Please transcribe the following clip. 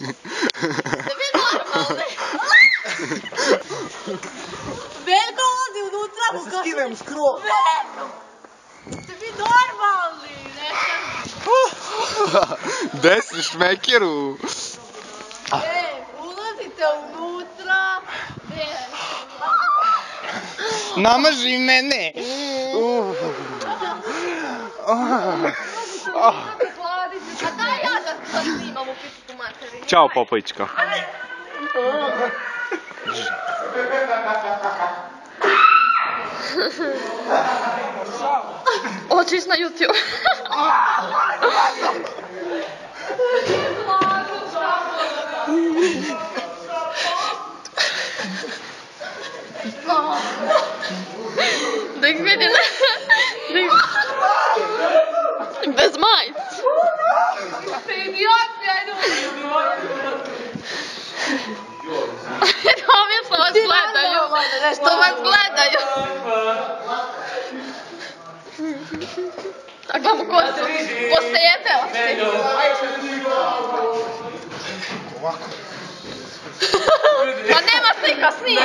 Da vi normalni. Veljko ulazi unutra mu Da se skinem skroz. Da vi normalni, nešam. Gde si šmekeru? Ulazite unutra. Namaži mene. A daj ja da snimam u pičku materiju. Ćao, Popovićka. Hoćeš na YouTube. Da ih vidim. Bez majice. Idiot, ajde. Ovo što vas gledaju. Što vas gledaju. A gledamo ko su? Posedela si. Ovako. Ma nema slika, snimi.